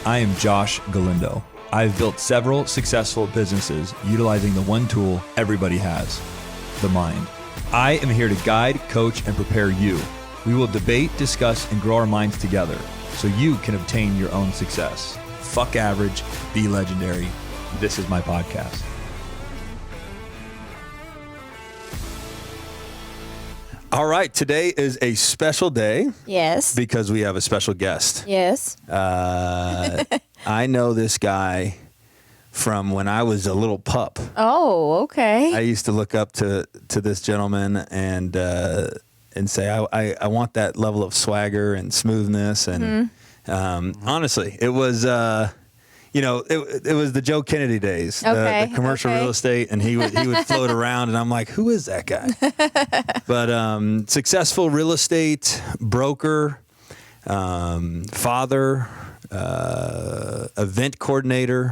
I am Josh Galindo. I've built several successful businesses utilizing the one tool everybody has, the mind. I am here to guide, coach, and prepare you. We will debate, discuss, and grow our minds together so you can obtain your own success. Fuck average, be legendary. This is my podcast. All right, today is a special day. Yes. Because we have a special guest. Yes. I know this guy from when I was a little pup. Oh, okay. I used to look up to this gentleman and say, I want that level of swagger and smoothness. And honestly, it was, it was the Joe Kennedy days, the commercial real estate, and he would float around, and I'm like, who is that guy? But successful real estate broker, father, event coordinator,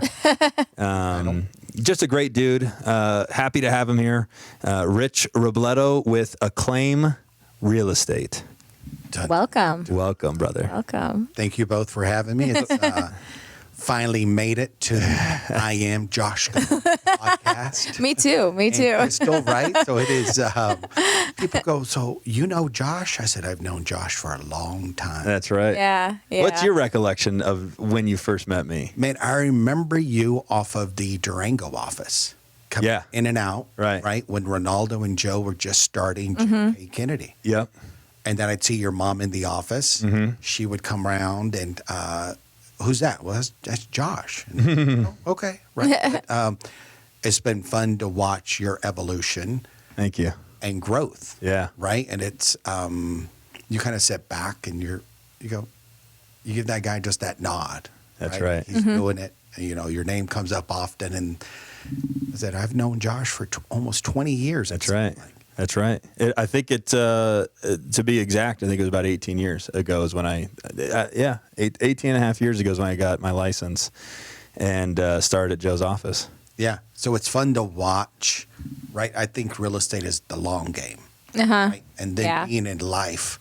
just a great dude. Happy to have him here. Rich Robledo with Acclaim Real Estate. Welcome. Welcome, brother. Welcome. Thank you both for having me. It's finally made it to IAmJoshGalindo podcast. Me too. Krystal, right? So it is, people go, so you know Josh? I said, I've known Josh for a long time. That's right. Yeah. What's your recollection of when you first met me? Man, I remember you off of the Durango office. Coming in and out. Right. When Ronaldo and Joe were just starting J.K. Kennedy. Yep. And then I'd see your mom in the office. She would come around and, who's that? Well, that's Josh. And, okay, right. But, it's been fun to watch your evolution. Thank you. And growth. Yeah. Right. And it's you kind of sit back and you give that guy just that nod. That's right. He's doing it. And, your name comes up often. And I said, I've known Josh for almost 20 years. That's right. That's right. I think it's, to be exact, I think it was about 18 years ago is when 18 and a half years ago is when I got my license and started at Joe's office. Yeah. So it's fun to watch, right? I think real estate is the long game. Right? And then being in life,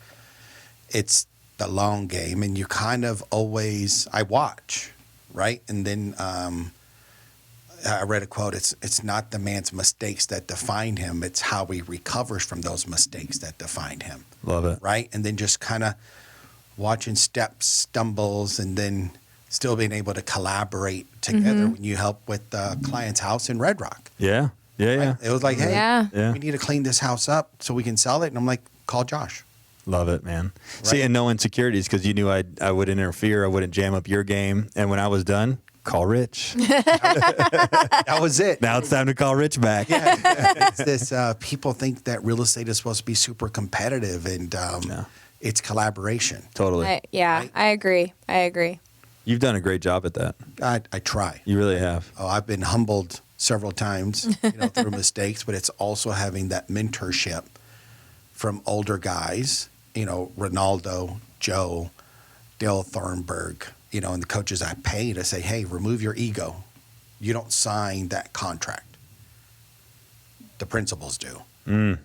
it's the long game. And you kind of always, I watch, right? And then I read a quote, it's not the man's mistakes that define him, it's how he recovers from those mistakes that define him. Love it. Right? And then just kind of watching steps, stumbles, and then still being able to collaborate together when you help with the client's house in Red Rock. Yeah. Right? It was like, hey, we need to clean this house up so we can sell it. And I'm like, call Josh. Love it, man. Right? See, and no insecurities because you knew I wouldn't interfere. I wouldn't jam up your game. And when I was done, call Rich. That was it. Now it's time to call Rich back. Yeah, it's this. People think that real estate is supposed to be super competitive, and it's collaboration. Totally. I agree. You've done a great job at that. I try. You really have. Oh, I've been humbled several times, through mistakes, but it's also having that mentorship from older guys. Ronaldo, Joe, Dale Thornburg. And the coaches I pay to say, hey, remove your ego. You don't sign that contract. The principals do. And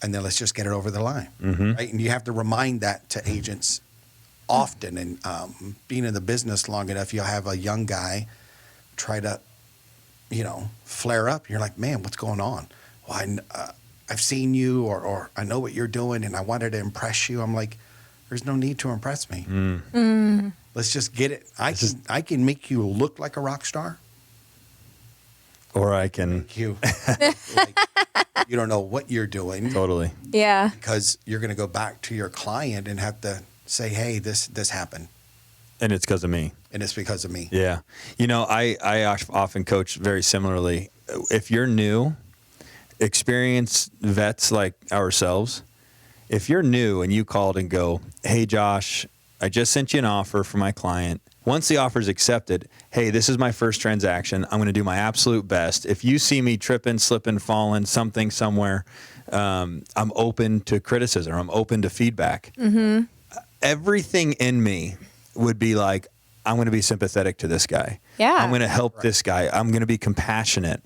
then let's just get it over the line. Right? And you have to remind that to agents often. And being in the business long enough, you'll have a young guy try to, flare up. You're like, man, what's going on? Well, I've seen you or I know what you're doing and I wanted to impress you. I'm like, there's no need to impress me. Let's just get it. I can make you look like a rock star. Or I can. You don't know what you're doing. Totally. Yeah. Because you're going to go back to your client and have to say, hey, this happened. And it's because of me. And it's because of me. Yeah. I often coach very similarly. If you're new, experienced vets like ourselves, if you're new and you called and go, hey, Josh, I just sent you an offer for my client. Once the offer is accepted, hey, this is my first transaction. I'm going to do my absolute best. If you see me tripping, slipping, falling, something somewhere, I'm open to criticism. I'm open to feedback. Everything in me would be like, I'm going to be sympathetic to this guy. Yeah. I'm going to help this guy. I'm going to be compassionate.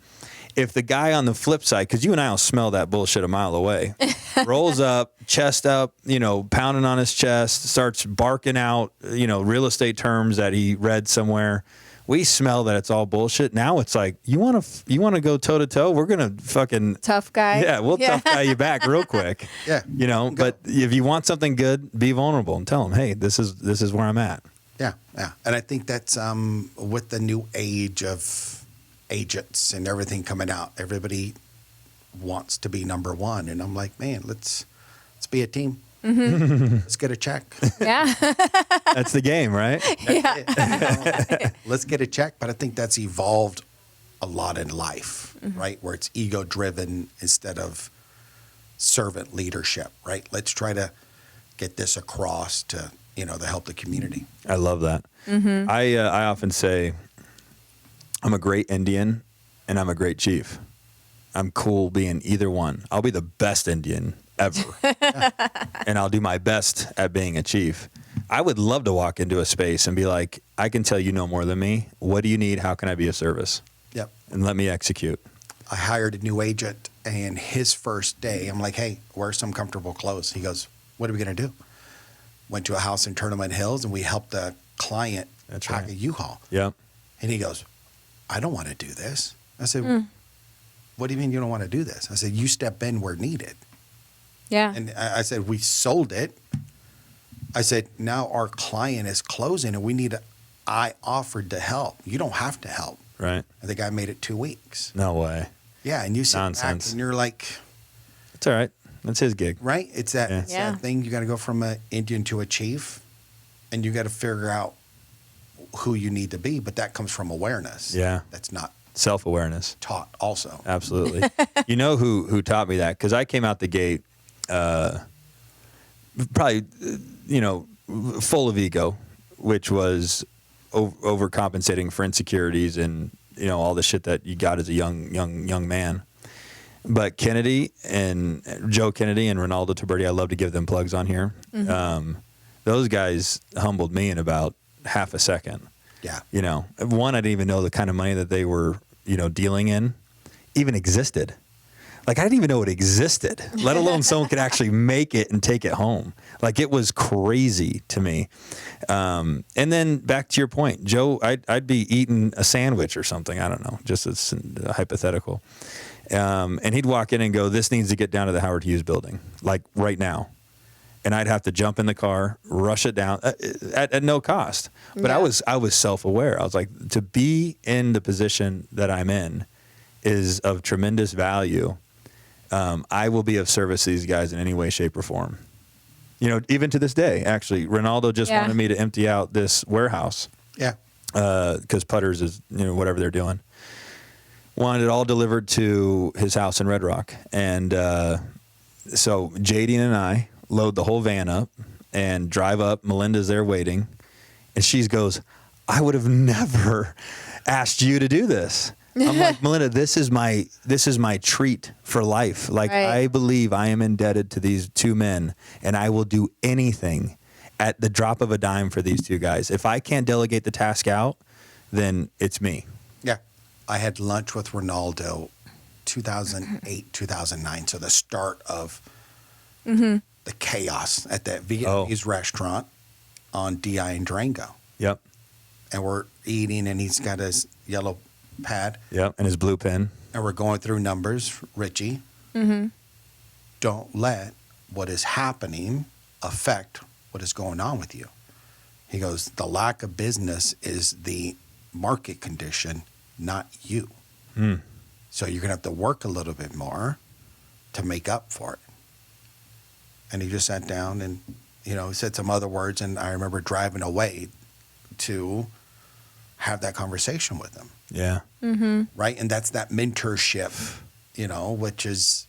if the guy on the flip side, because you and I will smell that bullshit a mile away, rolls up, chest up, pounding on his chest, starts barking out, real estate terms that he read somewhere. We smell that it's all bullshit. Now it's like, you want to go toe to toe? We're gonna fucking Tough guy. Yeah, we'll tough guy you back real quick. Yeah. But if you want something good, be vulnerable and tell them, hey, this is where I'm at. Yeah, yeah. And I think that's with the new age of agents and everything coming out, everybody wants to be number one. And I'm like, man, let's be a team. Mm-hmm. Let's get a check. Yeah. That's the game, right? Yeah. Let's get a check. But I think that's evolved a lot in life, right? Where it's ego driven instead of servant leadership, right? Let's try to get this across to, to help the community. I love that. Mm-hmm. I often say I'm a great Indian and I'm a great chief. I'm cool being either one. I'll be the best Indian ever. And I'll do my best at being a chief. I would love to walk into a space and be like, I can tell you know more than me. What do you need? How can I be of service? Yep. And let me execute. I hired a new agent, and his first day, I'm like, hey, wear some comfortable clothes. He goes, what are we going to do? Went to a house in Tournament Hills, and we helped a client pack a U-Haul. Yep. And he goes, I don't want to do this. I said, what do you mean you don't want to do this? I said, you step in where needed. Yeah. And I said, we sold it. I said, now our client is closing, and I offered to help. You don't have to help. Right. And the guy made it 2 weeks. No way. Yeah, and you sit Nonsense. back and you're like, It's all right. That's his gig. right? It's that, Yeah. it's that thing. You got to go from an Indian to a chief, and you got to figure out who you need to be. But that comes from awareness. Yeah. That's not Self-awareness. taught also. Absolutely. You know who taught me that? Because I came out the gate probably, full of ego, which was overcompensating for insecurities and, all the shit that you got as a young man. But Kennedy and Joe Kennedy and Ronaldo Taberti, I love to give them plugs on here. Mm-hmm. Those guys humbled me in about half a second. Yeah. One, I didn't even know the kind of money that they were, dealing in even existed. Like, I didn't even know it existed, let alone someone could actually make it and take it home. Like, it was crazy to me. And then back to your point, Joe, I'd be eating a sandwich or something. I don't know, just as a hypothetical. And he'd walk in and go, this needs to get down to the Howard Hughes building, like right now. And I'd have to jump in the car, rush it down at no cost. But Yeah. I was self-aware. I was like, to be in the position that I'm in is of tremendous value. I will be of service to these guys in any way, shape, or form. Even to this day, actually, Ronaldo just wanted me to empty out this warehouse. Yeah. Because Putters is, whatever they're doing. Wanted it all delivered to his house in Red Rock. And so Jadine and I load the whole van up and drive up. Melinda's there waiting. And she goes, I would have never asked you to do this. I'm like, Melinda, this is my treat for life. Like, Right. I believe I am indebted to these two men, and I will do anything at the drop of a dime for these two guys. If I can't delegate the task out, then it's me. Yeah. I had lunch with Ronaldo 2008, 2009. So the start of the chaos at that Vietnamese restaurant on DI and Durango. Yep. And we're eating, and he's got his yellow pad. Yep. And his blue pen. And we're going through numbers. Richie, don't let what is happening affect what is going on with you. He goes, the lack of business is the market condition, not you. So you're going to have to work a little bit more to make up for it. And he just sat down and, said some other words. And I remember driving away to have that conversation with him. Yeah. Right. And that's that mentorship, which is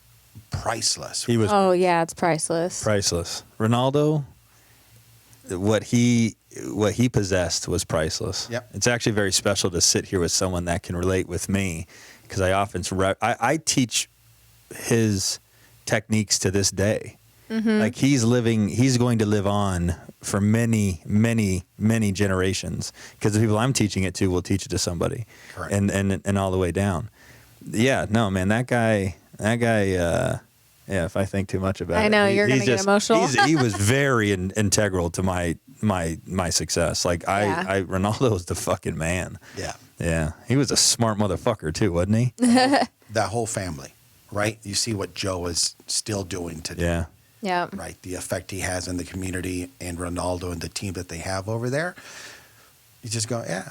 priceless. He was Oh yeah, it's priceless. priceless. Ronaldo, what he possessed was priceless. Yep. It's actually very special to sit here with someone that can relate with me, because I often I teach his techniques to this day. Like, he's going to live on for many, many, many generations, because the people I'm teaching it to will teach it to somebody. Correct. and all the way down. Yeah, no, man, that guy, yeah, if I think too much about it. I know, you're he's gonna get emotional. He was very integral to my success. Like Yeah. Ronaldo was the fucking man. Yeah. Yeah. He was a smart motherfucker too, wasn't he? That whole family, right? You see what Joe is still doing today. Yeah. Yeah. Right. The effect he has in the community and Ronaldo and the team that they have over there. You just go, yeah,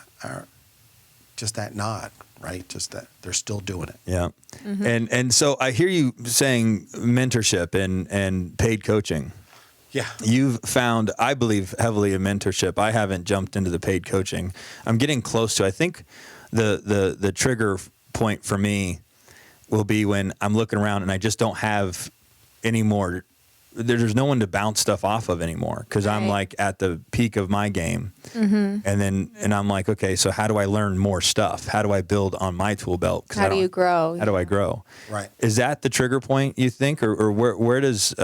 just that nod, right? Just that they're still doing it. Yeah. And so I hear you saying mentorship and paid coaching. Yeah. You've found, I believe, heavily in mentorship. I haven't jumped into the paid coaching. I'm getting close to. I think the trigger point for me will be when I'm looking around and I just don't have any more. There's no one to bounce stuff off of anymore because I'm Right. like at the peak of my game, and I'm like, okay, so how do I learn more stuff? How do I build on my tool belt? 'Cause How do you grow? How do I grow? Right. Is that the trigger point you think, or where does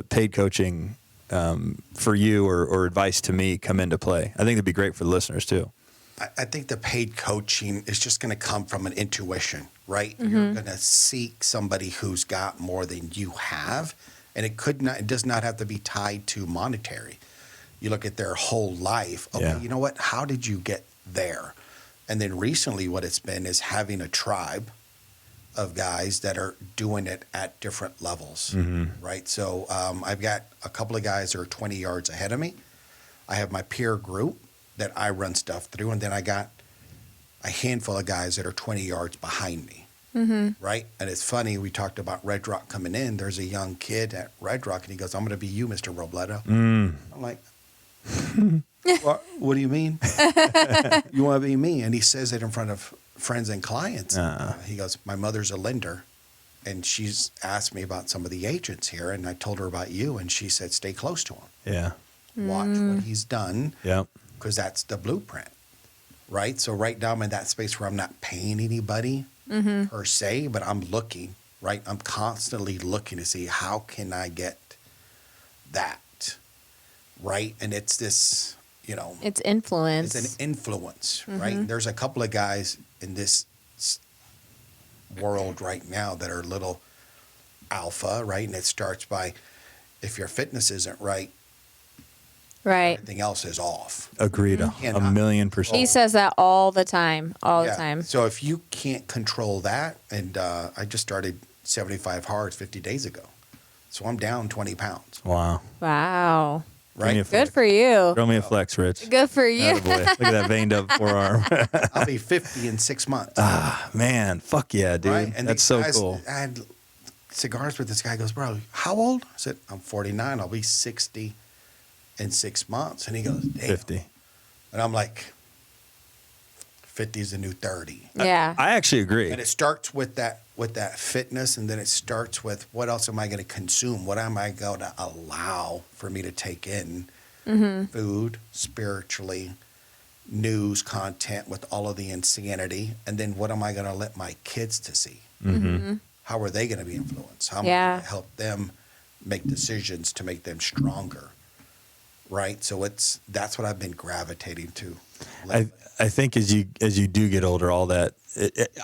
paid coaching for you or advice to me come into play? I think it'd be great for the listeners too. I think the paid coaching is just going to come from an intuition, right? You're going to seek somebody who's got more than you have. And it does not have to be tied to monetary. You look at their whole life. Okay, Yeah. You know what? How did you get there? And then recently what it's been is having a tribe of guys that are doing it at different levels, right? So I've got a couple of guys that are 20 yards ahead of me. I have my peer group that I run stuff through. And then I got a handful of guys that are 20 yards behind me. Right. And it's funny. We talked about Red Rock coming in. There's a young kid at Red Rock and he goes, I'm going to be you, Mr. Robledo. I'm like, what do you mean? You want to be me? And he says it in front of friends and clients. He goes, my mother's a lender and she's asked me about some of the agents here. And I told her about you. And she said, stay close to him. Yeah. Watch what he's done. Yep. Because that's the blueprint. Right. So right now I'm in that space where I'm not paying anybody per se, but I'm looking, right? I'm constantly looking to see how can I get that, right? And it's this, It's influence. it's an influence, right? There's a couple of guys in this world right now that are little alpha, right? And it starts by if your fitness isn't right, Right. everything else is off. Agreed. A Cannot 1,000,000%. He says that all the time. All the Yeah. time. So if you can't control that, and I just started 75 hard 50 days ago. So I'm down 20 pounds, Wow. Wow. Throw me a right? flex. Good for you. Throw me a flex, Rich. Good for you. Attaboy. Look at that veined up forearm. I'll be 50 in 6 months. Man, fuck yeah, dude. Right? And That's the so guys- cool. I had cigars with this guy. He goes, bro, how old? I said, I'm 49. I'll be 60 in 6 months. And he goes, damn. 50. And I'm like, 50 is the new 30. Yeah. I actually agree. And it starts with that fitness, and then it starts with what else am I going to consume? What am I going to allow for me to take in? Food, spiritually, news, content with all of the insanity, and then what am I going to let my kids to see? How are they going to be influenced? How am I Yeah. going to help them make decisions to make them stronger? Right. So that's what I've been gravitating to. I think as you do get older, all that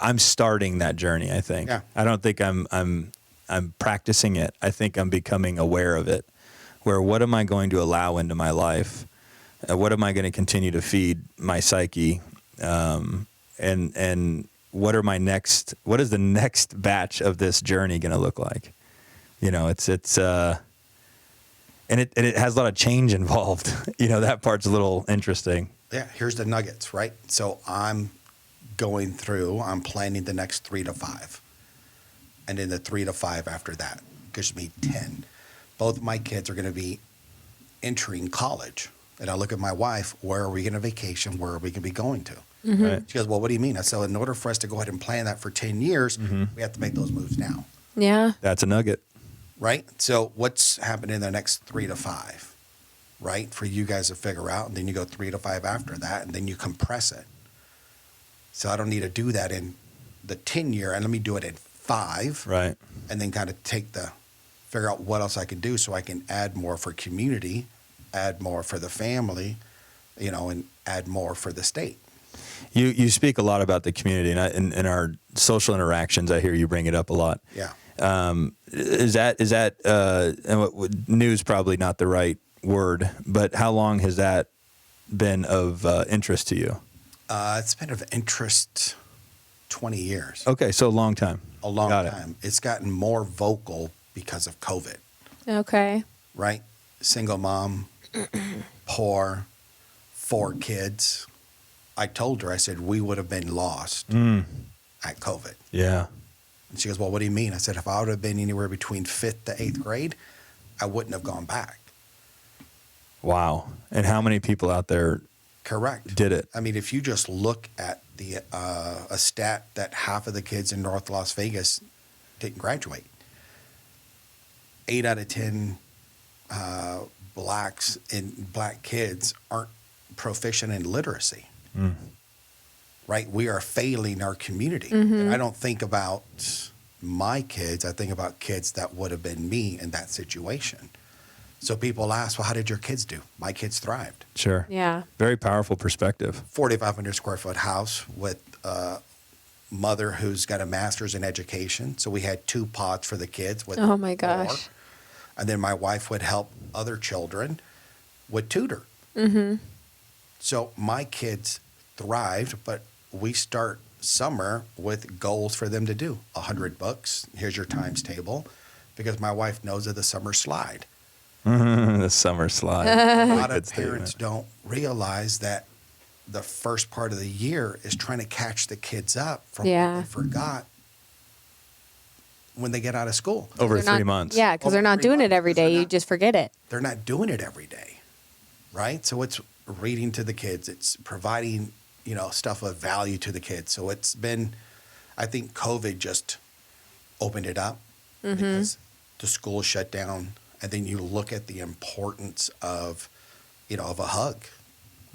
I'm starting that journey. I think. Yeah. I don't think I'm practicing it. I think I'm becoming aware of it. Where what am I going to allow into my life? What am I going to continue to feed my psyche? And what are what is the next batch of this journey going to look like? And it has a lot of change involved. That part's a little interesting. Yeah, here's the nuggets, right? So I'm planning the next 3 to 5. And then the 3 to 5 after that gives me 10. Both my kids are going to be entering college. And I look at my wife, where are we going to vacation? Where are we going to be going to? Right. She goes, well, what do you mean? I said, in order for us to go ahead and plan that for 10 years, we have to make those moves now. Yeah. That's a nugget. Right? So what's happening in the next 3 to 5, right? For you guys to figure out. And then you go 3 to 5 after that, and then you compress it. So I don't need to do that in the 10-year, and let me do it in 5. Right. And then kind of figure out what else I can do so I can add more for community, add more for the family, and add more for the state. You speak a lot about the community, and in our social interactions. I hear you bring it up a lot. Yeah. Is that news probably not the right word, but how long has that been of interest to you? It's been of interest 20 years. Okay, so a long time. A long Got it. time. It's gotten more vocal because of COVID, Okay. right? Single mom, poor, 4 kids. I told her, I said, we would have been lost at COVID. Yeah. And she goes, well, what do you mean? I said, if I would have been anywhere between 5th to 8th grade, I wouldn't have gone back. Wow. And how many people out there Correct. did it? I mean, if you just look at the a stat that half of the kids in North Las Vegas didn't graduate. 8 out of 10 black kids aren't proficient in literacy. Right? We are failing our community. And I don't think about my kids. I think about kids that would have been me in that situation. So people ask, well, how did your kids do? My kids thrived. Sure. Yeah. Very powerful perspective. 4,500 square foot house with a mother who's got a master's in education. So we had 2 pods for the kids. With Oh my 4. gosh. And then my wife would help other children with tutor. So my kids thrived, but we start summer with goals for them to do. 100 books. Here's your times table. Because my wife knows of the summer slide. The summer slide. A lot Good of parents statement. don't realize that the first part of the year is trying to catch the kids up from Yeah. what they forgot when they get out of school. Over They're 3 not- months. Yeah, because Over they're not 3 doing months, it every 'cause they're day. You not- just forget it. They're not doing it every day, right? So it's reading to the kids. It's providing, stuff of value to the kids. So it's been, I think COVID just opened it up because the school shut down. And then you look at the importance of, of a hug.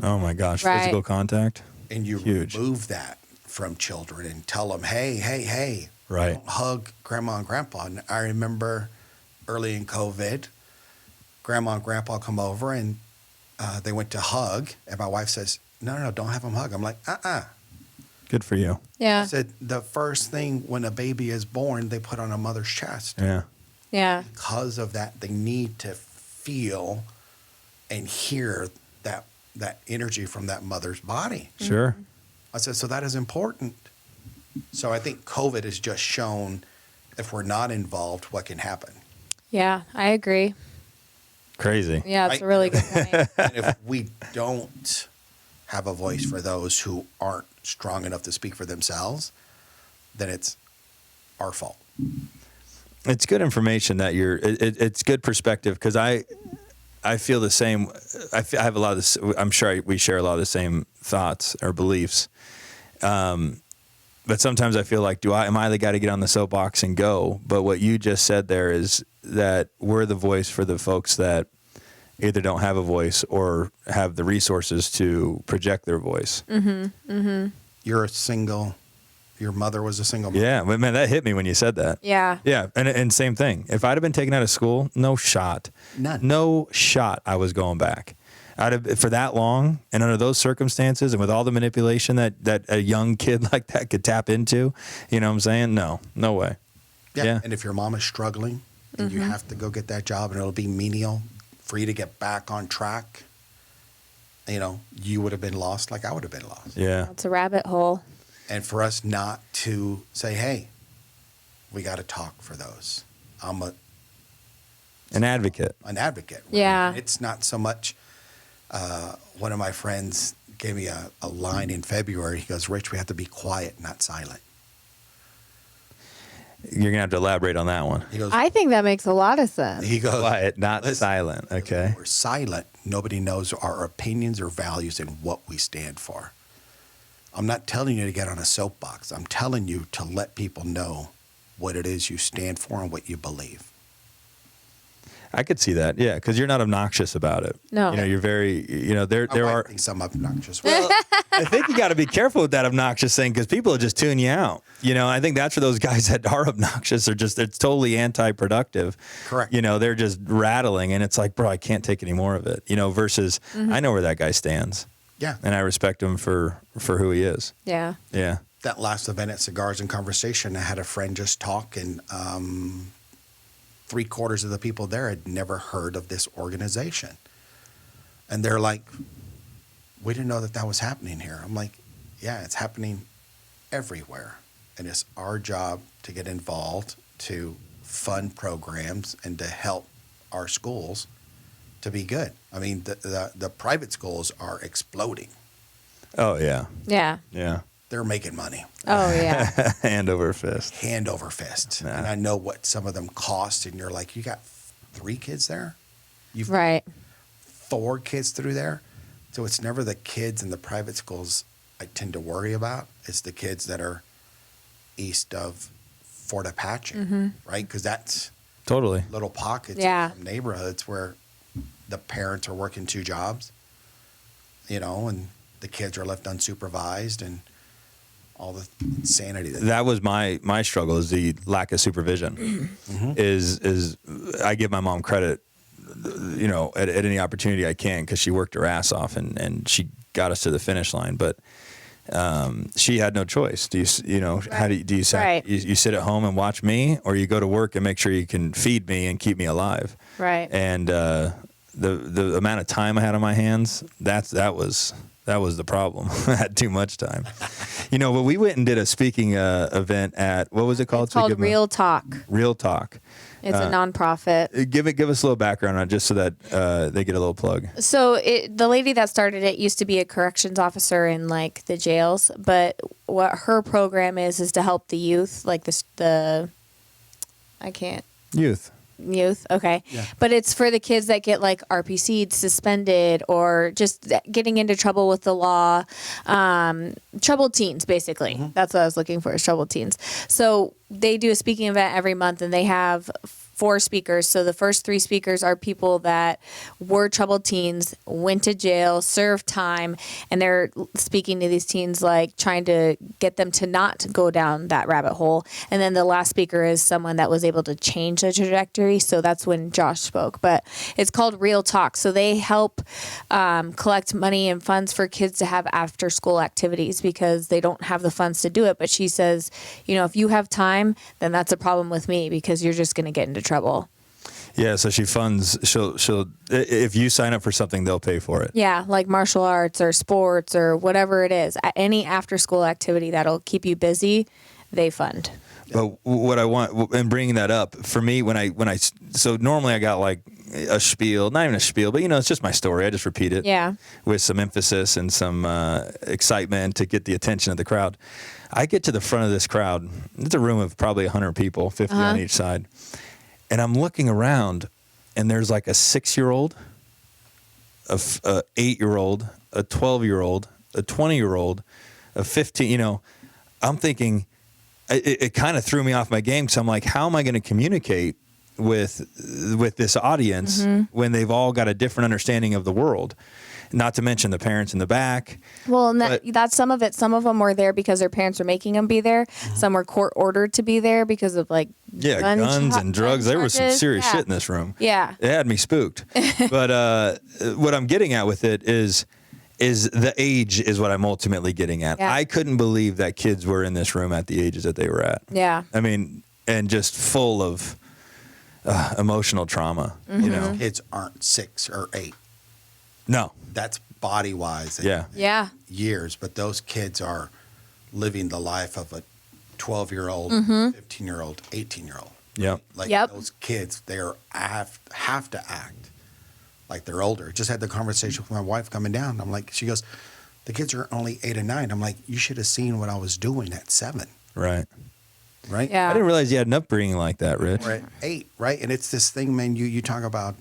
Oh my gosh. Right. Physical contact. And you Huge. remove that from children and tell them, hey, Right. don't hug grandma and grandpa. And I remember early in COVID, grandma and grandpa come over and they went to hug. And my wife says, no, don't have them hug. I'm like, Good for you. Yeah. I said, the first thing when a baby is born, they put on a mother's chest. Yeah. Yeah. Because of that, they need to feel and hear that energy from that mother's body. Sure. I said, so that is important. So I think COVID has just shown if we're not involved, what can happen. Yeah. I agree. Crazy. Yeah, it's a Right. really good point. And if we don't have a voice for those who aren't strong enough to speak for themselves, then it's our fault. It's good information that it's good perspective because I feel the same. I have a lot of this. I'm sure we share a lot of the same thoughts or beliefs. But sometimes I feel like, am I the guy to get on the soapbox and go? But what you just said there is that we're the voice for the folks that either don't have a voice or have the resources to project their voice. You're a single, your mother was a single mom. Yeah, but man, that hit me when you said that. Yeah. Yeah, and same thing. If I'd have been taken out of school, no shot. None. No shot I was going back. For that long and under those circumstances and with all the manipulation that a young kid like that could tap into, you know what I'm saying? No way. Yeah. And if your mom is struggling and you have to go get that job and it'll be menial for you to get back on track, you would have been lost like I would have been lost. Yeah. It's a rabbit hole. And for us not to say, hey, we got to talk for those. I'm An advocate. an advocate. Yeah. It's not so much, one of my friends gave me a line in February. He goes, Rich, we have to be quiet, not silent. You're going to have to elaborate on that one. He goes, I think that makes a lot of sense. he goes, Quiet, not Listen. silent. Okay. when we're silent, nobody knows our opinions or values and what we stand for. I'm not telling you to get on a soapbox. I'm telling you to let people know what it is you stand for and what you believe. I could see that. Yeah, because you're not obnoxious about it. No. You're very, there My wife are. thinks I'm obnoxious. I think you got to be careful with that obnoxious thing because people will just tune you out. I think that's for those guys that are obnoxious or it's totally anti-productive. Correct. They're just rattling and it's like, bro, I can't take any more of it. Versus I know where that guy stands. Yeah. And I respect him for who he is. Yeah. Yeah. That last event at Cigars and Conversation, I had a friend just talk, and 3/4 of the people there had never heard of this organization. And they're like, we didn't know that that was happening here. I'm like, yeah, it's happening everywhere. And it's our job to get involved, to fund programs, and to help our schools to be good. I mean, the private schools are exploding. Oh, yeah. Yeah. Yeah. They're making money. Oh, yeah. Hand over fist. Hand over fist. Nah. And I know what some of them cost, and you're like, you got 3 kids there? You've Right. 4 kids through there? So it's never the kids in the private schools I tend to worry about. It's the kids that are east of Fort Apache, right? Because that's Totally. little pockets Yeah. of neighborhoods where the parents are working 2 jobs, and the kids are left unsupervised, and all the insanity That was my struggle, is the lack of supervision. Is I give my mom credit, at any opportunity I can, because she worked her ass off and she got us to the finish line. But she had no choice. How do you say Right. you sit at home and watch me, or you go to work and make sure you can feed me and keep me alive? Right. And the amount of time I had on my hands, that was the problem. I had too much time. But we went and did a speaking event at, what was it called? It's called Real Talk. Real Talk. It's a nonprofit. Give us a little background on it, just so that they get a little plug. So the lady that started it used to be a corrections officer in like the jails, but what her program is to help the youth, like youth. Okay. Yeah. But it's for the kids that get like RPC'd, suspended, or just getting into trouble with the law. Troubled teens, basically. That's what I was looking for, is troubled teens. So they do a speaking event every month, and they have 4 speakers. So the first 3 speakers are people that were troubled teens, went to jail, served time, and they're speaking to these teens, like trying to get them to not go down that rabbit hole. And then the last speaker is someone that was able to change the trajectory. So that's when Josh spoke. But it's called Real Talk. So they help collect money and funds for kids to have after school activities, because they don't have the funds to do it. But she says, if you have time, then that's a problem with me, because you're just going to get into trouble. Yeah, so she funds. She'll if you sign up for something, they'll pay for it. Yeah, like martial arts or sports or whatever it is. Any after school activity that'll keep you busy, they fund. But what I want, and bringing that up for me, so normally I got like a spiel, not even a spiel, but it's just my story. I just repeat it. Yeah. With some emphasis and some excitement to get the attention of the crowd. I get to the front of this crowd. It's a room of probably 100 people, 50 on each side. And I'm looking around, and there's like a 6-year-old, a 8-year-old, a 12-year-old, a 20-year-old, a 15. I'm thinking, it kind of threw me off my game, because I'm like, how am I going to communicate with this audience when they've all got a different understanding of the world? Not to mention the parents in the back. Well, and that's some of it. Some of them were there because their parents were making them be there. Some were court ordered to be there because of like guns and drugs. There was some serious shit in this room. Yeah. It had me spooked. But what I'm getting at with it is the age is what I'm ultimately getting at. Yeah. I couldn't believe that kids were in this room at the ages that they were at. Yeah. I mean, and just full of emotional trauma. Kids aren't 6 or 8. No. That's body-wise. Yeah. Years, but those kids are living the life of a 12-year-old, 15-year-old, 18-year-old. Yep. Those kids, they have to act like they're older. Just had the conversation with my wife coming down. I'm like, she goes, the kids are only 8 and 9. I'm like, you should have seen what I was doing at 7. Right. Right? Yeah. I didn't realize you had an upbringing like that, Rich. Right. 8, right? And it's this thing, man, you talk about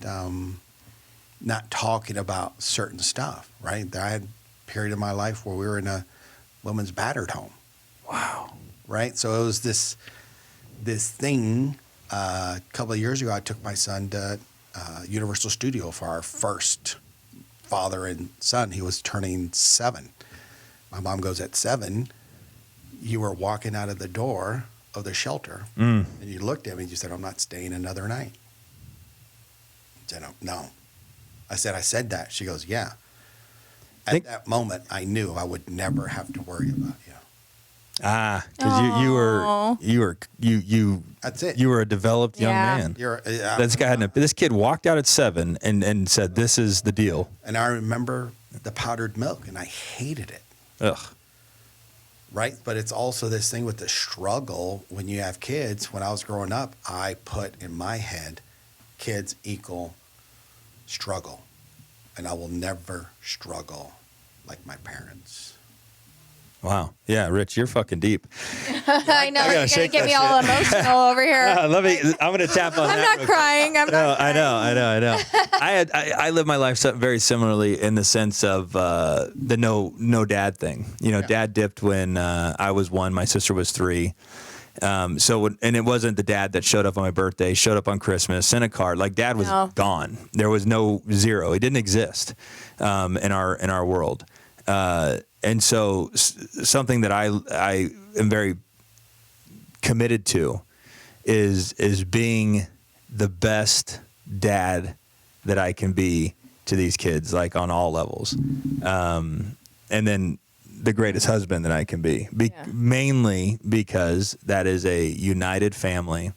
not talking about certain stuff, right? I had a period of my life where we were in a women's battered home. Wow. Right? So it was this thing. A couple of years ago, I took my son to Universal Studio for our first father and son. He was turning 7. My mom goes, at 7, you were walking out of the door of the shelter, and you looked at me and you said, I'm not staying another night. I said, no. I said that. She goes, yeah. At that moment, I knew I would never have to worry about you. Because you That's it. You were a developed young Yeah. man. This kid walked out at 7 and said, "This is the deal." And I remember the powdered milk, and I hated it. Ugh. Right? But it's also this thing with the struggle when you have kids. When I was growing up, I put in my head, kids equal struggle. And I will never struggle like my parents. Wow. Yeah, Rich, you're fucking deep. I know. gotta You're going to shake get that me all emotional over here. I'm going to tap on I'm that. not crying. I'm not I crying. know. I live my life very similarly in the sense of the no dad thing. Dad dipped when I was 1, my sister was 3. And it wasn't the dad that showed up on my birthday, showed up on Christmas, sent a card. Like Dad was gone. There was no zero. He didn't exist in our world. And so something that I am very committed to is being the best dad that I can be to these kids, like on all levels. And then the greatest husband that I can be, mainly because that is a united family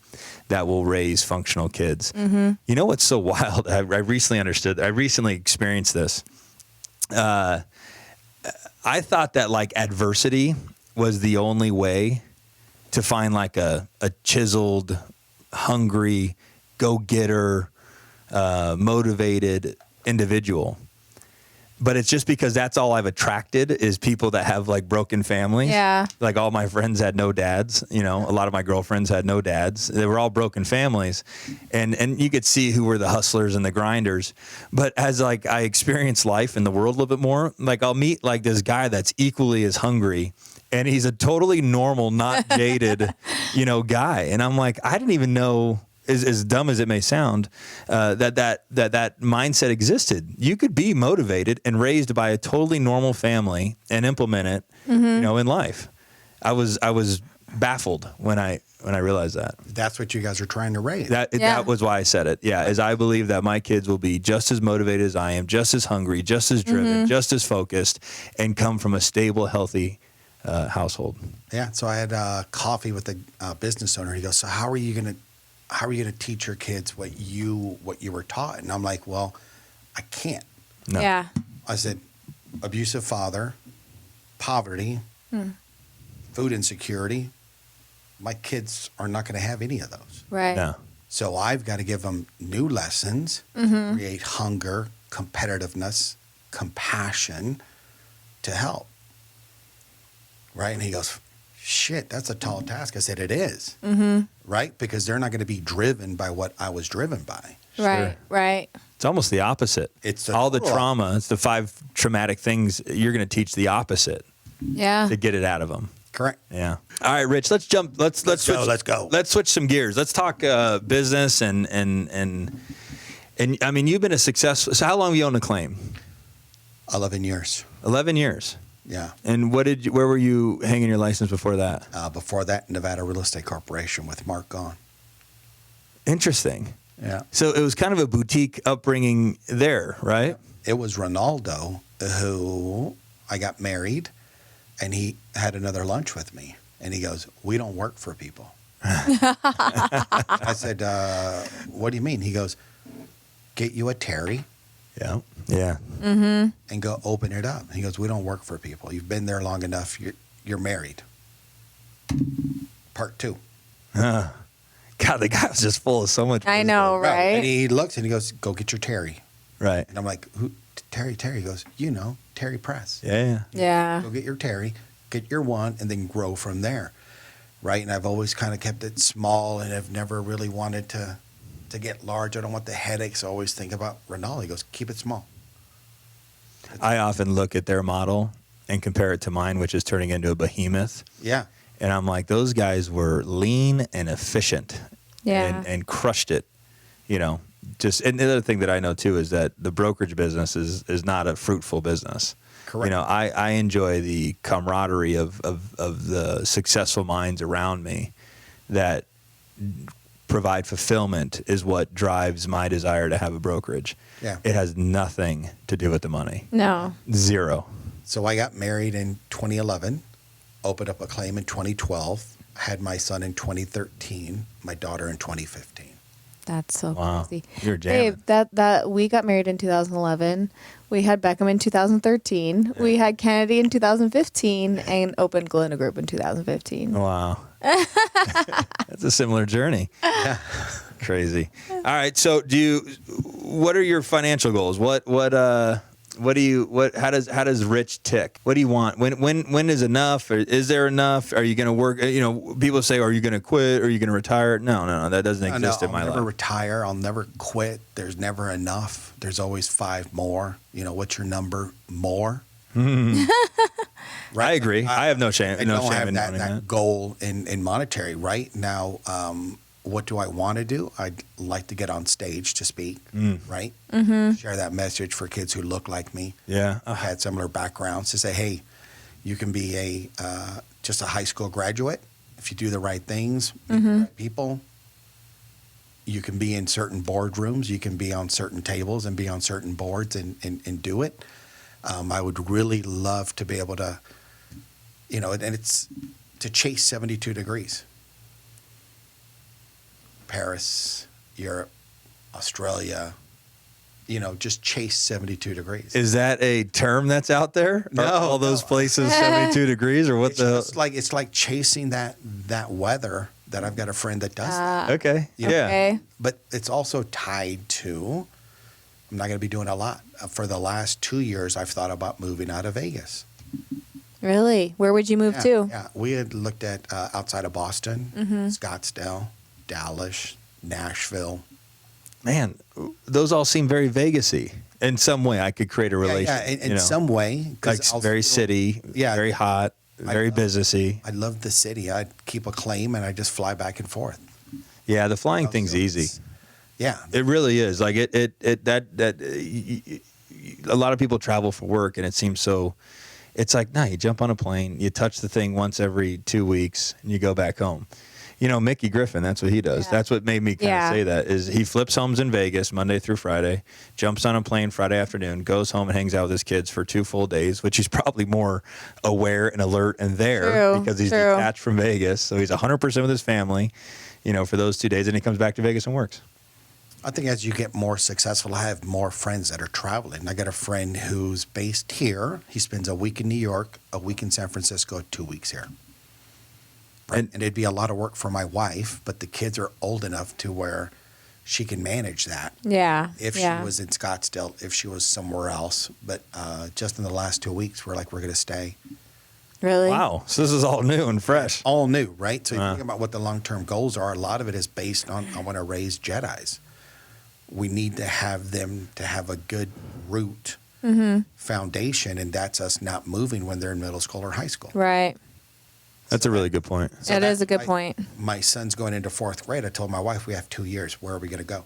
that will raise functional kids. Mm-hmm. You know what's so wild? I recently experienced this. I thought that like adversity was the only way to find like a chiseled, hungry, go-getter, motivated individual. But it's just because that's all I've attracted is people that have like broken families. Yeah. Like all my friends had no dads. A lot of my girlfriends had no dads. They were all broken families. And you could see who were the hustlers and the grinders. But as like I experience life in the world a little bit more, like I'll meet like this guy that's equally as hungry. And he's a totally normal, not jaded, guy. And I'm like, I didn't even know, as dumb as it may sound, that mindset existed. You could be motivated and raised by a totally normal family and implement it, in life. I was baffled when I realized that. That's what you guys are trying to raise. That was why I said it. Yeah, is I believe that my kids will be just as motivated as I am, just as hungry, just as driven, just as focused, and come from a stable, healthy household. Yeah. So I had coffee with a business owner. He goes, "So how are you going to teach your kids what you were taught?" And I'm like, "Well, I can't." No. Yeah. I said, abusive father, poverty, food insecurity. My kids are not going to have any of those. Right. No. So I've got to give them new lessons, create hunger, competitiveness, compassion to help. Right? And he goes, "Shit, that's a tall task." I said, "It is." Right? Because they're not going to be driven by what I was driven by. Right. Right. It's almost the opposite. It's all the trauma. It's the 5 traumatic things. You're going to teach the opposite Yeah. to get it out of them. Correct. Yeah. All right, Rich. Let's jump. Let's go, switch. let's go. Let's switch some gears. Let's talk business and I mean, you've been a successful. So how long have you owned Acclaim? 11 years. 11 years. Yeah. And where were you hanging your license before that? Before that, Nevada Real Estate Corporation with Mark Gahn. Interesting. Yeah. So it was kind of a boutique upbringing there, right? It was Ronaldo who I got married, and he had another lunch with me. And he goes, "We don't work for people." I said, "What do you mean?" He goes, "Get you a Terry Yeah. Yeah. and go open it up." He goes, "We don't work for people. You've been there long enough. You're married." Part 2. God, the guy was just full of so much. I know, And right? he looks and he goes, "Go get your Terry." Right. And I'm like, "Who? Terry?" He goes, "Terry Press. Yeah. Yeah. Go get your Terry, get your one, and then grow from there." Right? And I've always kind of kept it small, and I've never really wanted to get large. I don't want the headaches. I always think about Ronaldo. He goes, "Keep it small." I often look at their model and compare it to mine, which is turning into a behemoth. Yeah. And I'm like, those guys were lean and efficient Yeah. and crushed it, and the other thing that I know too is that the brokerage business is not a fruitful business. Correct. I enjoy the camaraderie of the successful minds around me that provide fulfillment is what drives my desire to have a brokerage. Yeah. It has nothing to do with the money. No. Zero. So I got married in 2011, opened up Acclaim in 2012, had my son in 2013, my daughter in 2015. That's so Wow. crazy. You're jamming. Babe, that we got married in 2011. We had Beckham in 2013. We had Kennedy in 2015 and opened Galindo Group in 2015. Wow. That's a similar journey. Crazy. All right. So what are your financial goals? How does Rich tick? What do you want? When is enough? Or is there enough? Are you going to work? People say, are you going to quit? Are you going to retire? No, that doesn't exist in my life. I'll never retire. I'll never quit. There's never enough. There's always 5 more. What's your number? More. Right? I agree. I have no shame. I No don't shame have in that, knowing that. goal in monetary right now. What do I want to do? I'd like to get on stage to speak, right? Mm-hmm. Share that message for kids who look like me, Yeah. had similar backgrounds, to say, hey, you can be just a high school graduate if you do the right things, meet the right people. You can be in certain boardrooms, you can be on certain tables and be on certain boards and do it. I would really love to be able to, and it's to chase 72 degrees. Paris, Europe, Australia, just chase 72 degrees. Is that a term that's out there? No, Are all those no. places 72 degrees, or what It's like chasing that weather that I've got a friend that does. That. Okay. Yeah. Okay. But it's also tied to, I'm not going to be doing a lot. For the last 2 years, I've thought about moving out of Vegas. Really? Where would you move to? Yeah, we had looked at outside of Boston, Scottsdale, Dallas, Nashville. Man, those all seem very Vegas-y. In some way, I could create a relation. Yeah, in some way. 'Cause Like I'll very feel- city, Yeah. very hot, very businessy. I love the city. I'd keep a claim and I just fly back and forth. Yeah, the flying thing's So easy. it's- Yeah. It really is. Like a lot of people travel for work, and it seems so. It's like, no, you jump on a plane, you touch the thing once every 2 weeks, and you go back home. Mickey Griffin, that's what he does. Yeah. That's what made me kind of say that, is he flips homes in Vegas Monday through Friday, jumps on a plane Friday afternoon, goes home and hangs out with his kids for 2 full days, which he's probably more aware and alert and there True, because he's true. detached from Vegas. So he's 100% with his family, for those 2 days, and he comes back to Vegas and works. I think as you get more successful, I have more friends that are traveling. I got a friend who's based here. He spends a week in New York, a week in San Francisco, 2 weeks here. And it'd be a lot of work for my wife, but the kids are old enough to where she can manage that. Yeah. If she was in Scottsdale, if she was somewhere else. But just in the last 2 weeks, we're going to stay. Really? Wow. So this is all new and fresh. All new, right? So you think about what the long-term goals are. A lot of it is based on, I want to raise Jedis. We need to have them to have a good root foundation, and that's us not moving when they're in middle school or high school. Right. That's a really good point. So It that- is a good point. My son's going into 4th grade. I told my wife, we have 2 years. Where are we going to go?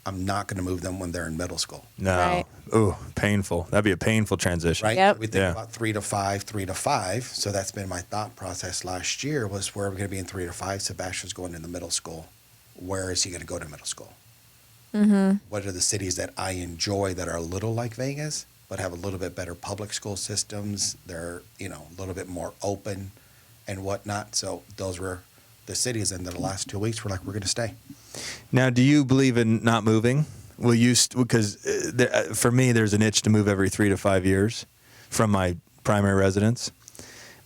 I'm not going to move them when they're in middle school. No. Right. Ooh, painful. That'd be a painful transition. Right? Yep. We think Yeah. about 3 to 5, 3 to 5. So that's been my thought process last year was where are we going to be in 3 to 5? Sebastian's going into middle school. Where is he going to go to middle school? What are the cities that I enjoy that are a little like Vegas, but have a little bit better public school systems? They're, a little bit more open and whatnot. So those were the cities. And the last 2 weeks, we're like, we're going to stay. Now, do you believe in not moving? Will you? Because for me, there's an itch to move every 3 to 5 years from my primary residence.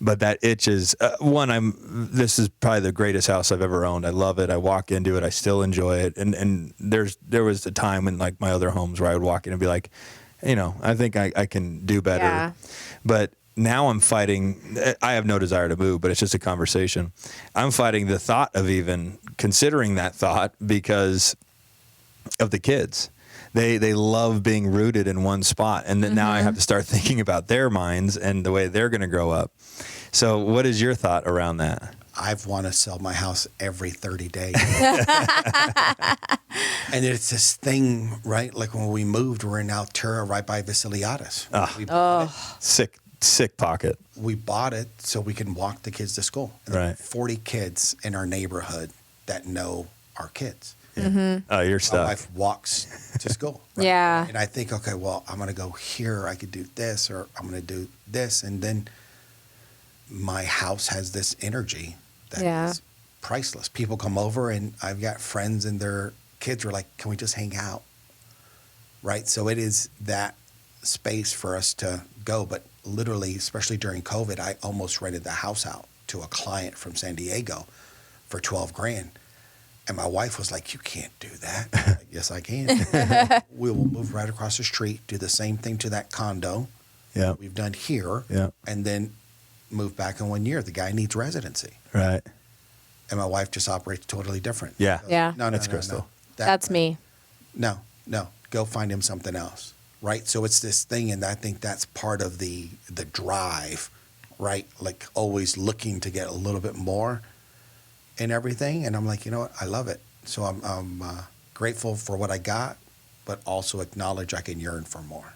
But that itch is this is probably the greatest house I've ever owned. I love it. I walk into it. I still enjoy it. And there was a time in like my other homes where I would walk in and be like, I think I can do better. Yeah. But now I'm fighting. I have no desire to move, but it's just a conversation. I'm fighting the thought of even considering that thought because of the kids. They love being rooted in one spot. And then now I have to start thinking about their minds and the way they're going to grow up. So what is your thought around that? I've want to sell my house every 30 days. And it's this thing, right? Like when we moved, we're in Altura right by Vasiliadis. We bought it. Sick pocket. We bought it so we can walk the kids to school. And there are Right. 40 kids in our neighborhood that know our kids. Oh, you're My stuck. wife walks to school. Yeah. And I think, okay, well, I'm going to go here. I could do this, or I'm going to do this. And then my house has this energy that is priceless. People come over, and I've got friends and their kids are like, can we just hang out? Right? So it is that space for us to go. But literally, especially during COVID, I almost rented the house out to a client from San Diego for $12,000. And my wife was like, you can't do that. I'm like, yes, I can. We will move right across the street, do the same thing to that condo we've done here, and then move back in 1 year. The guy needs residency. Right. And my wife just operates totally different. Yeah. Yeah. No, That's Krystal. no. That's me. No. Go find him something else. Right? So it's this thing, and I think that's part of the drive, right? Like always looking to get a little bit more and everything. And I'm like, you know what? I love it. So I'm grateful for what I got, but also acknowledge I can yearn for more.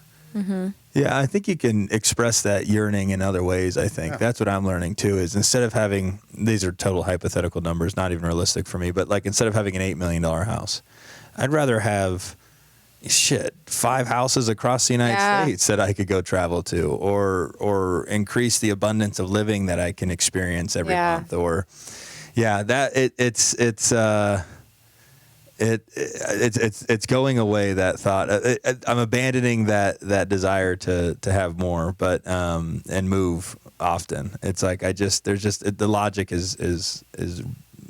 Yeah, I think you can express that yearning in other ways. I think that's what I'm learning too. Is instead of having, these are total hypothetical numbers, not even realistic for me, but like instead of having an $8 million house, I'd rather have 5 houses across the United States that I could go travel to, or increase the abundance of living that I can experience every month, or it's going away, that thought. I'm abandoning that desire to have more, but and move often. It's like the logic is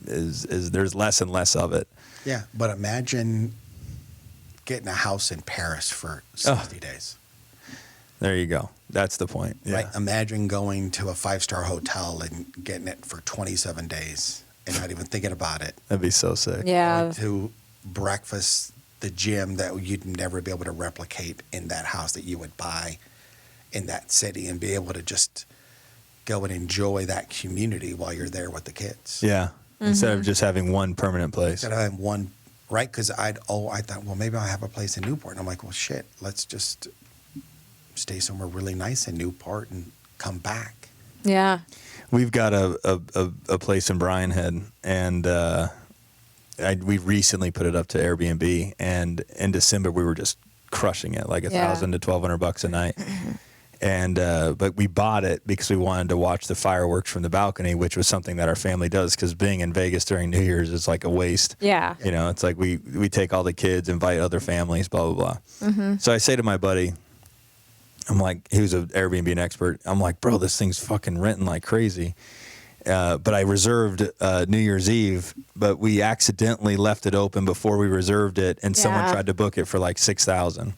there's less and less of it. Yeah, but imagine getting a house in Paris for 60 days. There you go. That's the point. Yeah. Right? Imagine going to a 5-star hotel and getting it for 27 days and not even thinking about it. That'd be so sick. Yeah. Going to breakfast, the gym that you'd never be able to replicate in that house that you would buy in that city, and be able to just go and enjoy that community while you're there with the kids. Yeah. Instead of just having one permanent place. Instead of having one, right? Because I thought, well, maybe I'll have a place in Newport. And I'm like, well, shit, let's just stay somewhere really nice in Newport and come back. Yeah. We've got a place in Bryan Head, and we recently put it up to Airbnb, and in December we were just crushing it, like $1,000 to $1,200 a night. And but we bought it because we wanted to watch the fireworks from the balcony, which was something that our family does, because being in Vegas during New Year's is like a waste. Yeah. You know, it's like we take all the kids, invite other families, blah, blah, blah. So I say to my buddy, I'm like, he was an Airbnb expert. I'm like, bro, this thing's fucking renting like crazy. But I reserved New Year's Eve, but we accidentally left it open before we reserved it, and someone tried to book it for like $6,000.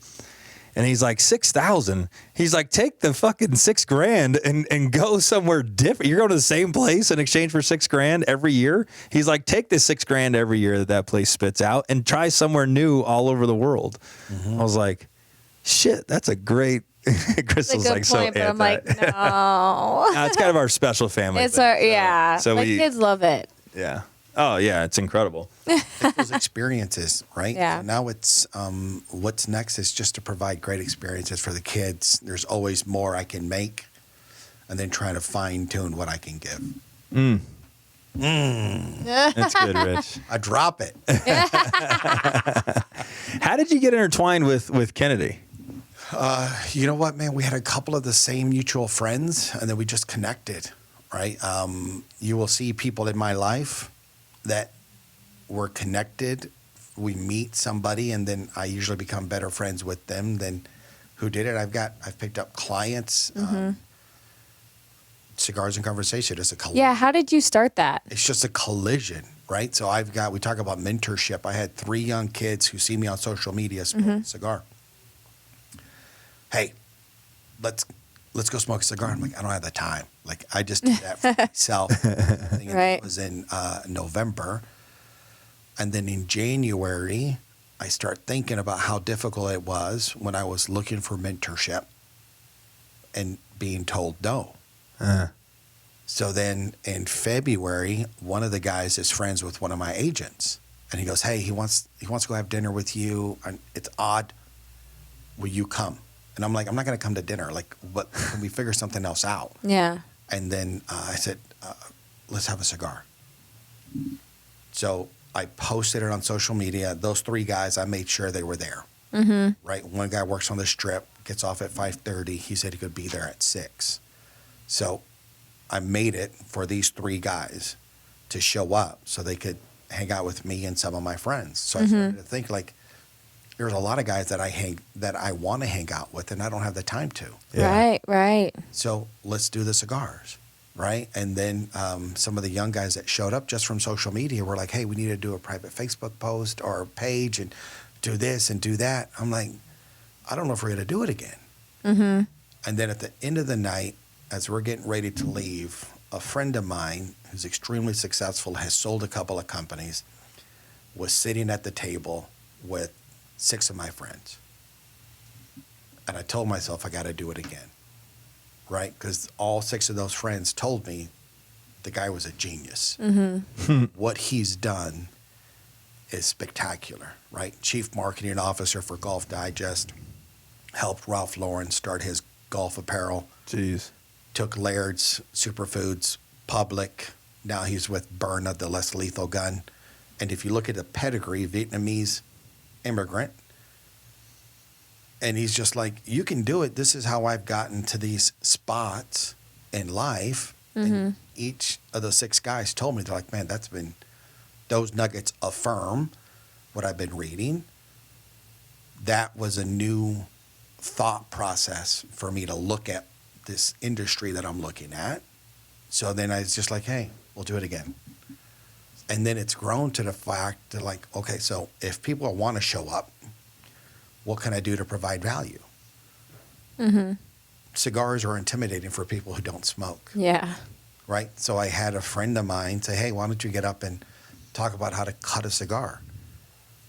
And he's like, $6,000? He's like, take the fucking $6,000 and go somewhere different. You're going to the same place in exchange for $6,000 every year. He's like, take this $6,000 every year that place spits out and try somewhere new all over the world. I was like, shit, that's a great. Krystal's like, so but I'm like, no. It's kind of our special family. It's thing, so my kids love it. Yeah. Oh yeah, it's incredible. Those experiences, right? Yeah. So now it's what's next is just to provide great experiences for the kids. There's always more I can make, and then trying to fine tune what I can give. That's good, Rich. I drop it. How did you get intertwined with Kennedy? You know what, man? We had a couple of the same mutual friends, and then we just connected, right? You will see people in my life that were connected. We meet somebody, and then I usually become better friends with them than who did it. I've picked up clients. Cigars and Conversation is a collision. Yeah. How did you start that? It's just a collision, right? So we talk about mentorship. I had 3 young kids who see me on social media smoking a cigar. Hey, let's go smoke a cigar. I'm like, I don't have the time. Like, I just did that for myself. And it was in November. And then in January, I start thinking about how difficult it was when I was looking for mentorship and being told no. So then in February, one of the guys is friends with one of my agents. And he goes, hey, he wants to go have dinner with you. And it's odd. Will you come? And I'm like, I'm not going to come to dinner. Like, what? Can we figure something else out? Yeah. And then I said, let's have a cigar. So I posted it on social media. Those 3 guys, I made sure they were there. Right? One guy works on the Strip, gets off at 5:30. He said he could be there at 6. So I made it for these 3 guys to show up so they could hang out with me and some of my friends. So I started to think, like, there's a lot of guys that I want to hang out with, and I don't have the time to. Yeah. Right. So let's do the cigars, right? And then some of the young guys that showed up just from social media were like, hey, we need to do a private Facebook post or a page and do this and do that. I'm like, I don't know if we're going to do it again. And then at the end of the night, as we're getting ready to leave, a friend of mine who's extremely successful, has sold a couple of companies, was sitting at the table with 6 of my friends. And I told myself I got to do it again, right? Because all 6 of those friends told me the guy was a genius. What he's done is spectacular, right? Chief Marketing Officer for Golf Digest, helped Ralph Lauren start his golf apparel. Jeez. Took Laird's Superfoods public. Now he's with Byrna, the less lethal gun. And if you look at the pedigree, Vietnamese immigrant, and he's just like, you can do it. This is how I've gotten to these spots in life. And each of the 6 guys told me, they're like, man, those nuggets affirm what I've been reading. That was a new thought process for me to look at this industry that I'm looking at. So then I was just like, hey, we'll do it again. And then it's grown to the fact that, like, okay, so if people want to show up, what can I do to provide value? Cigars are intimidating for people who don't smoke. Yeah. Right? So I had a friend of mine say, hey, why don't you get up and talk about how to cut a cigar,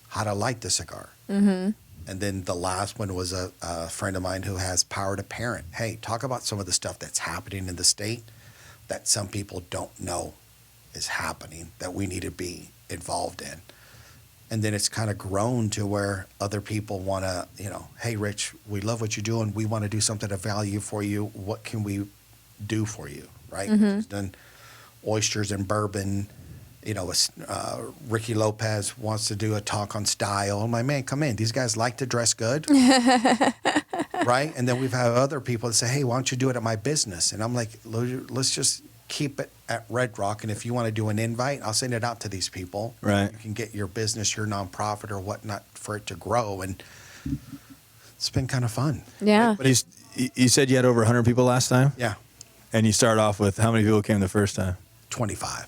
how to light the cigar. And then the last one was a friend of mine who has Power to Parent. Hey, talk about some of the stuff that's happening in the state that some people don't know is happening that we need to be involved in. And then it's kind of grown to where other people want to, hey, Rich, we love what you're doing. We want to do something of value for you. What can we do for you, right? He's done oysters and bourbon. Ricky Lopez wants to do a talk on style. I'm like, man, come in. These guys like to dress good, right? And then we've had other people that say, hey, why don't you do it at my business? And I'm like, let's just keep it at Red Rock. And if you want to do an invite, I'll send it out to these people. Right. You can get your business, your nonprofit or whatnot for it to grow. And it's been kind of fun. Yeah. But you said you had over 100 people last time? Yeah. And you started off with how many people came the first time? 25.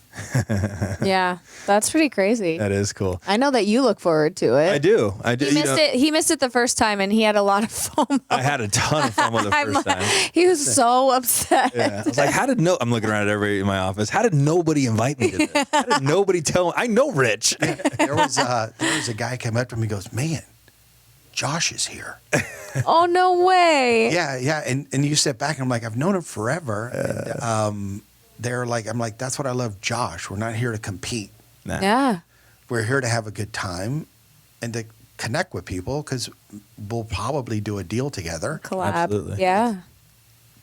Yeah. That's pretty crazy. That is cool. I know that you look forward to it. I do. He missed it the first time, and he had a lot of FOMO. I had a ton of fun with the first time. He was so upset. Yeah. I was like, I'm looking around at everybody in my office. How did nobody invite me to this? How did nobody tell me? I know Rich. There was a guy came up to me and goes, man, Josh is here. Oh, no way. Yeah. And you sit back and I'm like, I've known him forever. And, they're like, I'm like, that's what I love, Josh. We're not here to compete. Nah. Yeah. We're here to have a good time and to connect with people because we'll probably do a deal together. Collab. Absolutely. Yeah.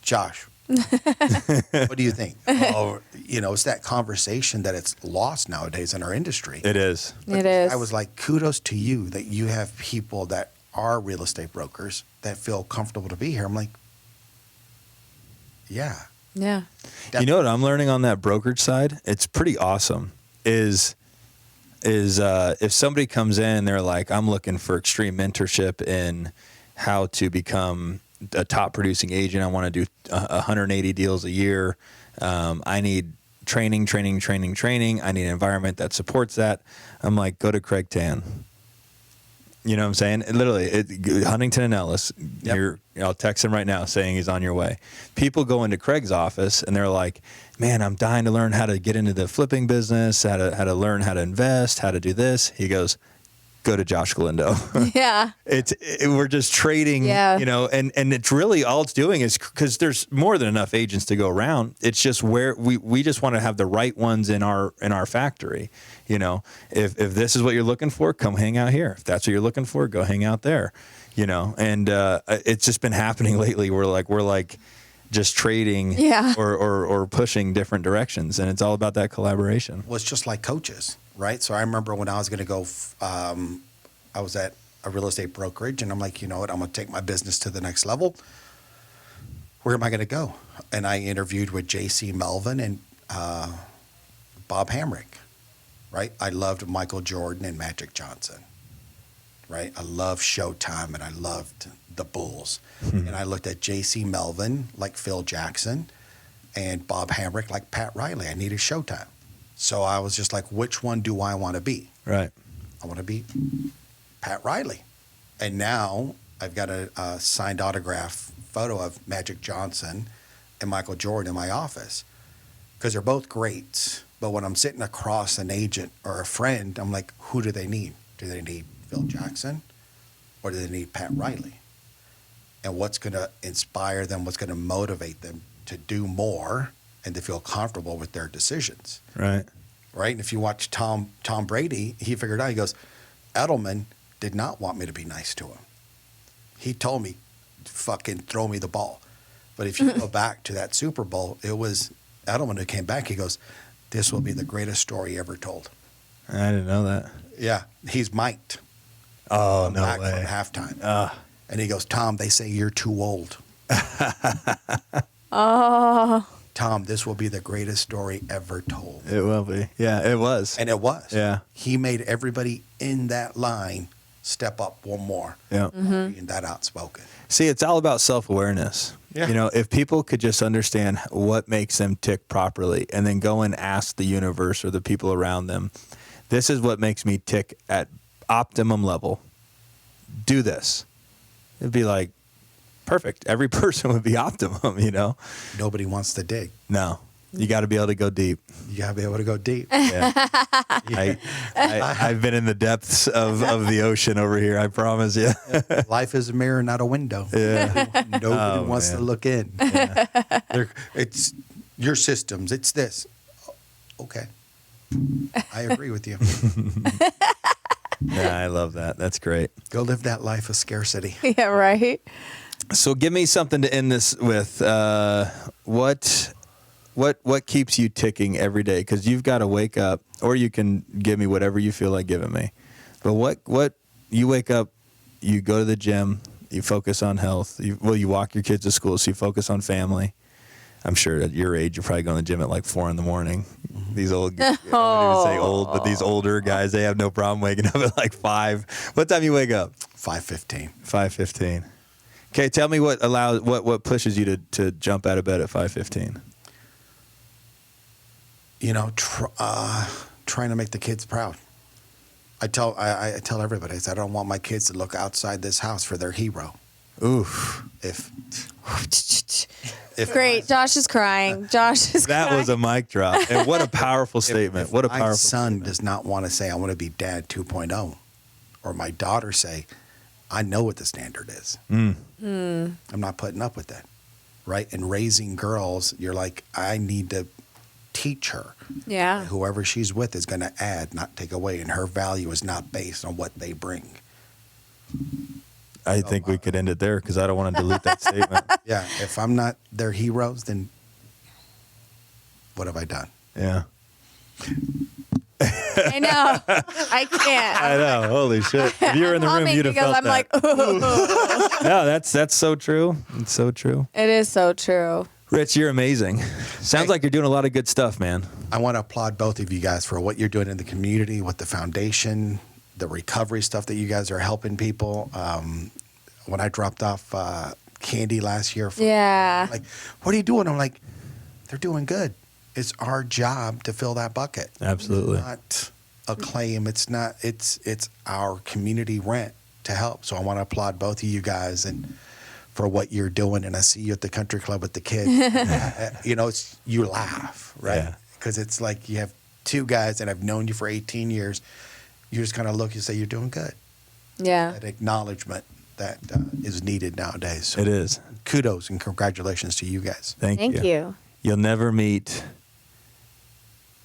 Josh, what do you think? It's that conversation that it's lost nowadays in our industry. It is. It is. I was like, kudos to you that you have people that are real estate brokers that feel comfortable to be here. I'm like, yeah. Yeah. You know what I'm learning on that brokerage side? It's pretty awesome. Is if somebody comes in and they're like, I'm looking for extreme mentorship in how to become a top producing agent. I want to do 180 deals a year. I need training. I need an environment that supports that. I'm like, go to Craig Tan. You know what I'm saying? Literally, Huntington and Ellis. Yep. I'll text him right now saying he's on your way. People go into Craig's office and they're like, man, I'm dying to learn how to get into the flipping business, how to learn how to invest, how to do this. He goes, go to Josh Galindo. Yeah. We're just trading, and it's really all it's doing is because there's more than enough agents to go around. It's just where we just want to have the right ones in our factory. If this is what you're looking for, come hang out here. If that's what you're looking for, go hang out there. And it's just been happening lately. We're like, just trading Yeah. or pushing different directions. And it's all about that collaboration. Well, it's just like coaches, right? So I remember when I was going to go, I was at a real estate brokerage, and I'm like, you know what? I'm going to take my business to the next level. Where am I going to go? And I interviewed with J.C. Melvin and Bob Hamrick, right? I loved Michael Jordan and Magic Johnson, right? I loved Showtime, and I loved the Bulls. And I looked at J.C. Melvin like Phil Jackson and Bob Hamrick like Pat Riley. I needed Showtime. So I was just like, which one do I want to be? Right. I want to be Pat Riley. And now I've got a signed autograph photo of Magic Johnson and Michael Jordan in my office because they're both greats. But when I'm sitting across an agent or a friend, I'm like, who do they need? Do they need Phil Jackson or do they need Pat Riley? And what's going to inspire them, what's going to motivate them to do more and to feel comfortable with their decisions? Right. Right? And if you watch Tom Brady, he figured out, he goes, Edelman did not want me to be nice to him. He told me, fucking throw me the ball. But if you go back to that Super Bowl, it was Edelman who came back. He goes, this will be the greatest story ever told. I didn't know that. Yeah, he's mic'd. Oh, no back way. from halftime. And he goes, Tom, they say you're too old. Oh. Tom, this will be the greatest story ever told. It will be. Yeah, it was. And it was. Yeah. He made everybody in that line step up one more. Yeah. Being that outspoken. See, it's all about self-awareness. Yeah. You know, if people could just understand what makes them tick properly and then go and ask the universe or the people around them, this is what makes me tick at optimum level. Do this. It'd be like, perfect. Every person would be optimum, you know? Nobody wants to dig. No. You got to be able to go deep. You got to be able to go deep. Yeah. I've been in the depths of the ocean over here, I promise you. Life is a mirror, not a window. Yeah. Nobody wants to man. look in. Yeah. It's your systems. It's this. Okay. I agree with you. Yeah, I love that. That's great. Go live that life of scarcity. Yeah, right. So give me something to end this with. What keeps you ticking every day? Because you've got to wake up, or you can give me whatever you feel like giving me. But what you wake up, you go to the gym, you focus on health. You walk your kids to school, so you focus on family. I'm sure at your age, you're probably going to the gym at like 4 a.m. These old, I don't even say old, but these older guys, they have no problem waking up at like 5. What time you wake up? 5:15. 5:15. Okay, tell me what pushes you to jump out of bed at 5:15. You know, trying to make the kids proud. I tell everybody, I said, I don't want my kids to look outside this house for their hero. Oof. If Great. Josh is crying. That was a mic drop. And what a powerful statement. If What a my powerful son does not want to say, I want to be dad 2.0, or my daughter say, I know what the standard is. I'm not putting up with that, right? And raising girls, you're like, I need to teach her. Yeah. Whoever she's with is going to add, not take away, and her value is not based on what they bring. I think we could end it there because I don't want to dilute that statement. Yeah, if I'm not their heroes, then what have I done? Yeah. I know. I can't. I know. Holy shit. If you were in the room, Humming you'd have because felt I'm like, that. No, that's so true. It's so true. it is so true. Rich, you're amazing. Sounds like you're doing a lot of good stuff, man. I want to applaud both of you guys for what you're doing in the community with the foundation, the recovery stuff that you guys are helping people. When I dropped off candy last year, Yeah. like, what are you doing? I'm like, they're doing good. It's our job to fill that bucket. Absolutely. It's not Acclaim. It's not. It's our community rent to help. So I want to applaud both of you guys and for what you're doing. And I see you at the country club with the kids. You know, you laugh, right? Yeah. Because it's like you have two guys, and I've known you for 18 years. You just kind of look and say, you're doing good. Yeah. That acknowledgement that is needed nowadays. So It is. kudos and congratulations to you guys. Thank Thank you. You'll never meet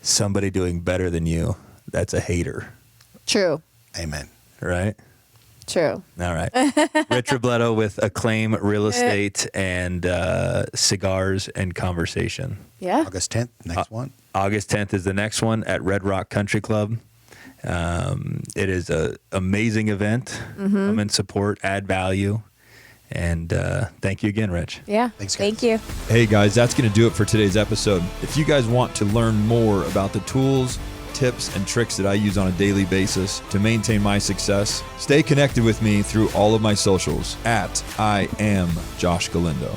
somebody doing better than you that's a hater, True. Amen. right? True. All right. Rich Robledo with Acclaim Real Estate and Cigars and Conversation. Yeah. August 10th, next one. August 10th is the next one at Red Rock Country Club. It is an amazing event. Come and support, add value. And thank you again, Rich. Yeah. Thanks, guys. Thank you. Hey, guys, that's going to do it for today's episode. If you guys want to learn more about the tools, tips, and tricks that I use on a daily basis to maintain my success, stay connected with me through all of my socials at IAmJoshGalindo.